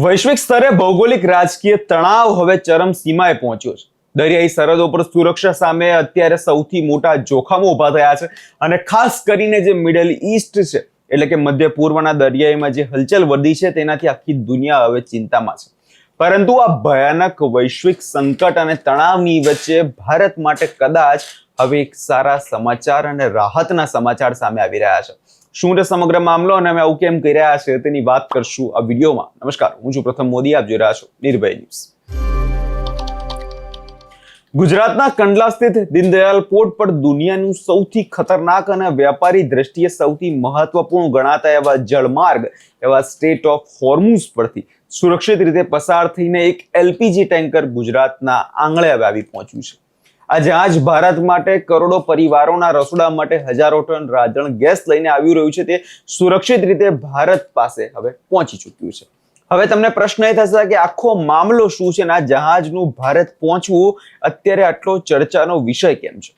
વૈશ્વિક સ્તરે ભૌગોલિક રાજકીય તણાવ હવે ચરમસીમાએ પહોંચ્યો છે. દરિયાઈ સરહદો પર સુરક્ષા સામે અત્યારે સૌથી મોટા જોખમો ઊભા થયા છે અને ખાસ કરીને જે મિડલ ઈસ્ટ છે એટલે કે મધ્ય પૂર્વના દરિયાઈમાં જે હલચલ વધી છે તેનાથી આખી દુનિયા હવે ચિંતામાં છે. પરંતુ આ ભયાનક વૈશ્વિક સંકટ અને તણાવની વચ્ચે ભારત માટે કદાચ હવે એક સારા સમાચાર અને રાહતના સમાચાર સામે આવી રહ્યા છે. શું છે સમગ્ર મામલો અને અમે આવું કેમ કરી રહ્યા છે તેની વાત કરશું આ વિડીયોમાં. નમસ્કાર, હું છું પ્રથમ મોદી, આપ જોઈ રહ્યા છો નિર્ભય ન્યૂઝ. ગુજરાતના કંડલા સ્થિત દીનદયાલ પોર્ટ પર દુનિયાનું સૌથી ખતરનાક અને વ્યાપારી દ્રષ્ટિએ સૌથી મહત્વપૂર્ણ ગણાતા એવા જળમાર્ગ એવા સ્ટેટ ઓફ હોર્મુઝ પરથી સુરક્ષિત રીતે પસાર થઈને એક એલપીજી ટેન્કર ગુજરાતના આંગણે આવી પહોંચ્યું છે. આ જહાજ ભારત માટે કરોડો પરિવારોના રસોડા માટે હજારો ટન રાંધણ ગેસ લઈને આવી રહ્યું છે. તે સુરક્ષિત રીતે ભારત પાસે હવે પહોંચી ચૂક્યું છે. હવે તમને પ્રશ્ન એ થશે કે આખો મામલો શું છે અને આ જહાજનું ભારત પહોંચવું અત્યારે આટલો ચર્ચાનો વિષય કેમ છે?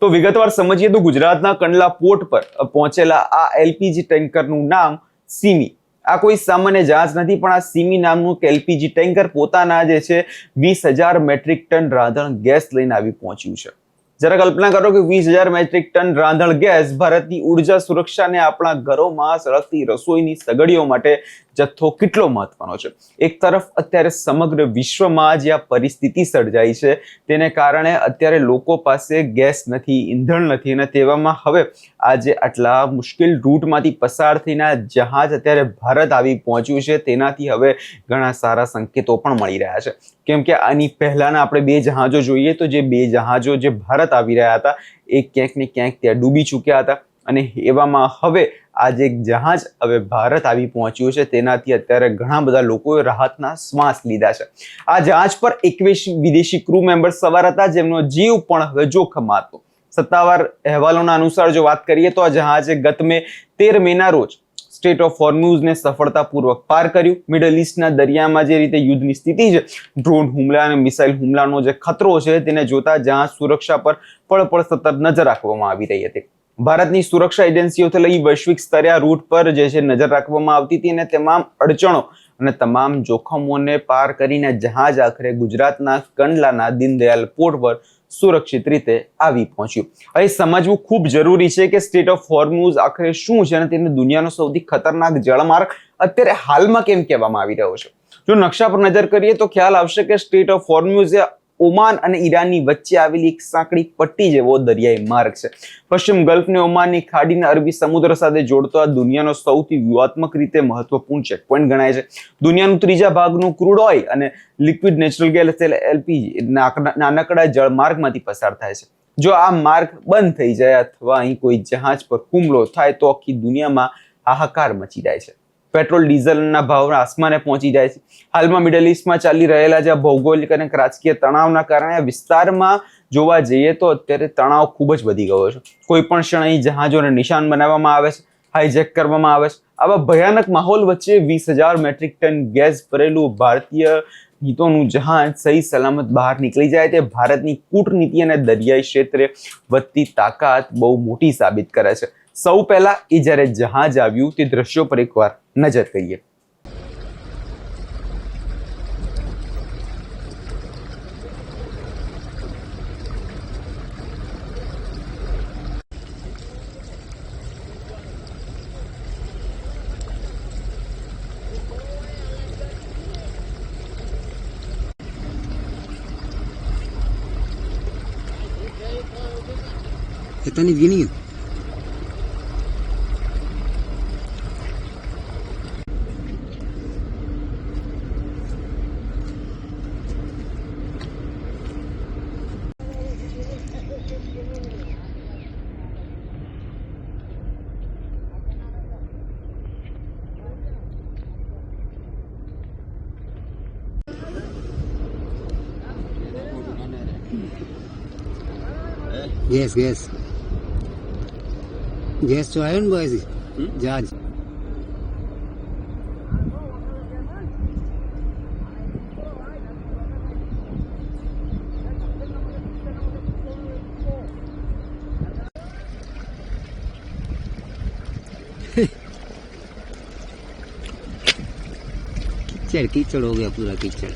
તો વિગતવાર સમજીએ તો ગુજરાતના કંડલા પોર્ટ પર પહોંચેલા આ એલપીજી ટેન્કરનું નામ સિમી. આ કોઈ સામાન્ય જહાજ નથી, પણ આ સિમી નામનું એલપીજી ટેન્કર પોતાના જે છે 20,000 મેટ્રિક ટન રાંધણ ગેસ લઈને આવી પહોંચ્યું છે. જરા કલ્પના કરો કે 20,000 મેટ્રિક ટન રાંધણ ગેસ ભારતની ઉર્જા સુરક્ષાને આપણા ઘરોમાં સળગતી રસોઈની સગડીઓ માટે જથ્થો કેટલો મહત્વનો છે. એક તરફ અત્યારે સમગ્ર વિશ્વમાં જે આ પરિસ્થિતિ સર્જાઈ છે તેને કારણે અત્યારે લોકો પાસે ગેસ નથી, ઈંધણ નથી અને તેવામાં હવે આજે આટલા મુશ્કેલ રૂટમાંથી પસાર થઈને જહાજ અત્યારે ભારત આવી પહોંચ્યું છે તેનાથી હવે ઘણા સારા સંકેતો પણ મળી રહ્યા છે. કેમ કે આની પહેલાના આપણે બે જહાજો જોઈએ તો જે બે જહાજો જે ભારત આવી રહ્યા હતા એ ક્યાંક ને ક્યાંક ત્યાં ડૂબી ચૂક્યા હતા અને એવામાં હવે આ જે જહાજ હવે ભારત આવી પહોંચ્યું છે તેનાથી અત્યારે ઘણા બધા લોકોએ રાહતના શ્વાસ લીધા છે. આ જહાજ પર 21 વિદેશી ક્રૂ મેમ્બર સવાર હતા જેમનો જીવ પણ હવે જોખમમાં હતો. સત્તાવાર અહેવાલોના અનુસાર જો વાત કરીએ તો આ જહાજે ગત મે 13 મેના રોજ સ્ટેટ ઓફ હોર્મુઝને સફળતાપૂર્વક પાર કર્યું. મિડલ ઈસ્ટના દરિયામાં જે રીતે યુદ્ધની સ્થિતિ છે, ડ્રોન હુમલા અને મિસાઇલ હુમલાનો જે ખતરો છે તેને જોતા જહાજ સુરક્ષા પર પળ સતત નજર રાખવામાં આવી રહી હતી. ભારતની સુરક્ષા એજન્સીઓથી લઈ વૈશ્વિક સ્તરે આ રૂટ પર જે છે નજર રાખવામાં આવતી હતી અને તમામ અડચણો અને તમામ જોખમોને પાર કરીને જહાજ આખરે ગુજરાતના કંડલાના દીનદયાલ પોર્ટ પર સુરક્ષિત રીતે આવી પહોંચ્યું. અહીં સમજવું ખૂબ જરૂરી છે કે સ્ટેટ ઓફ હોર્મુઝ આખરે શું છે અને તેને દુનિયાનો સૌથી ખતરનાક જળમાર્ગ અત્યારે હાલમાં કેમ કહેવામાં આવી રહ્યો છે. જો નકશા પર નજર કરીએ તો ખ્યાલ આવશે કે સ્ટેટ ઓફ હોર્મુઝ એ ઓમાન અને ઈરાનની વચ્ચે આવેલી એક સાંકડી પટ્ટી જેવો દરિયાઈ માર્ગ છે. પશ્ચિમ ગલ્ફને ઓમાનની ખાડીને અરબી સમુદ્ર સાથે જોડતો આ દુનિયાનો સૌથી વ્યૂહાત્મક રીતે મહત્વપૂર્ણ ચેકપોઇન્ટ ગણાય છે. દુનિયાનું ત્રીજા ભાગનું ક્રૂડ ઓઇલ અને લિક્વિડ નેચરલ ગેસ એલપીજી નાનકડા જળમાર્ગમાંથી પસાર થાય છે. જો આ માર્ગ બંધ થઈ જાય અથવા અહીં કોઈ જહાજ પર હુમલો થાય તો આખી દુનિયામાં હાહાકાર મચી જાય છે. પેટ્રોલ ડીઝલના ભાવ આસમાને પહોંચી જાય છે. હાલમાં મિડલ ઈસ્ટમાં ચાલી રહેલા જે ભૌગોલિક અને રાજકીય તણાવના કારણે વિસ્તારમાં જોવા જઈએ તો અત્યારે તણાવ ખૂબ જ વધી ગયો છે. કોઈ પણ ક્ષણ અહીં જહાજોને નિશાન બનાવવામાં આવે છે, હાઈજેક કરવામાં આવે છે. આવા ભયાનક માહોલ વચ્ચે 20,000 મેટ્રિક ટન ગેસ ભરેલું ભારતીય હિતોનું જહાજ સહી સલામત બહાર નીકળી જાય તે ભારતની કૂટનીતિ અને દરિયાઈ ક્ષેત્રે વધતી તાકાત બહુ મોટી સાબિત કરે છે. સૌ પહેલા એ જ્યારે જહાજ આવ્યું તે દ્રશ્યો પર એકવાર નજર કરીએ. Está ni bien. ગેસ તો આવ્યો ને ભાઈ જહાજ. कीचड़ हो गया पूरा कीचड़।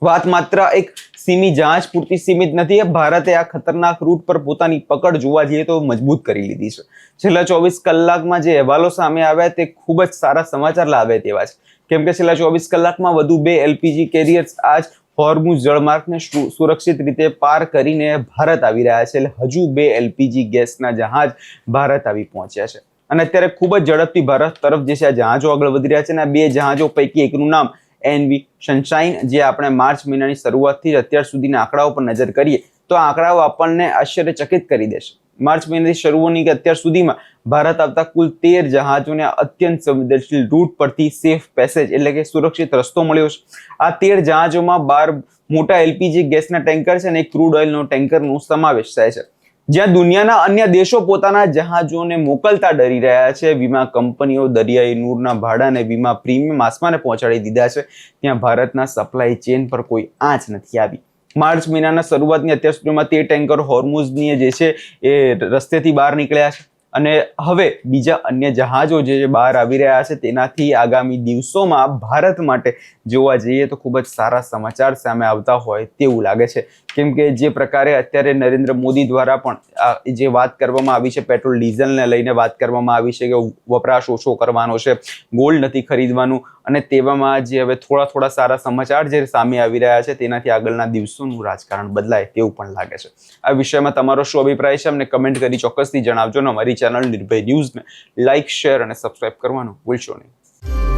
વાત માત્ર એક સીમી જહાજ પૂરતી સીમિત નથી. ભારતે આ ખતરનાક રૂટ પર પોતાની પકડ જોવા જઈએ તો મજબૂત કરી લીધી છે. છેલ્લા 24 કલાકમાં જે અહેવાલો સામે આવ્યા તે ખૂબ જ સારા સમાચાર લાવે તેવા છે. કેમ કે છેલ્લા 24 કલાકમાં વધુ 2 LPG કેરિયર્સ આજ હોર્મુઝ જળમાર્ગને સુરક્ષિત રીતે પાર કરીને ભારત આવી રહ્યા છે. એટલે હજુ 2 LPG ગેસના જહાજ ભારત આવી પહોંચ્યા છે અને અત્યારે ખૂબ જ ઝડપથી ભારત તરફ જે છે આ જહાજો આગળ વધી રહ્યા છે અને આ 2 જહાજો પૈકી એકનું નામ NV સનશાઇન, જે આપણે માર્ચ મહિનાની શરૂઆતથી અત્યાર સુધીના આંકડાઓ પર નજર કરીએ તો આ આંકડાઓ આપણને આશ્ચર્યચકિત કરી દેશે. માર્ચ મહિનાની શરૂઆતની કે અત્યાર સુધીમાં ભારત આવતા કુલ 13 જહાજોને અત્યંત સંવેદનશીલ રૂટ પરથી સેફ પેસેજ એટલે કે સુરક્ષિત રસ્તો મળ્યો છે. આ 13 જહાજોમાં 12 મોટા LPG ગેસના ટેન્કર છે અને એક ક્રૂડ ઓઇલનો ટેન્કરનો સમાવેશ થાય છે. જ્યાં દુનિયાના અન્ય દેશો પોતાના જહાજોને મોકલતા ડરી રહ્યા છે, વીમા કંપનીઓ દરિયાઈ નૂરના ભાડાને વીમા પ્રીમિયમ આસમાને પહોંચાડી દીધા છે, ત્યાં ભારતના સપ્લાય ચેન પર કોઈ આંચ નથી આવી. માર્ચ મહિનાના શરૂઆતની અત્યાર સુધીમાં 13 ટેન્કર હોર્મુઝની જે છે એ રસ્તેથી બહાર નીકળ્યા છે અને હવે બીજા અન્ય જહાજો જે બહાર આવી રહ્યા છે તેનાથી આગામી દિવસોમાં ભારત માટે જોવા જઈએ તો ખૂબ જ સારા સમાચાર સામે આવતા હોય તેવું લાગે છે. કેમ કે જે પ્રકારે અત્યારે નરેન્દ્ર મોદી દ્વારા પણ જે વાત કરવામાં આવી છે, પેટ્રોલ ડીઝલને લઈને વાત કરવામાં આવી છે કે વપરાશ ઓછો કરવાનો છે, ગોલ્ડ નથી ખરીદવાનું, અને તેવામાં જે હવે થોડા સારા સમાચાર જે સામે આવી રહ્યા છે તેનાથી આગળના દિવસોનું રાજકારણ બદલાય તેવું પણ લાગે છે. આ વિષયમાં તમારો શું અભિપ્રાય છે અમને કમેન્ટ કરી ચોક્કસથી જણાવજો. અમારી ચેનલ નિર્ભય ન્યૂઝને લાઇક, શેર અને સબસ્ક્રાઇબ કરવાનું ભૂલશો નહીં.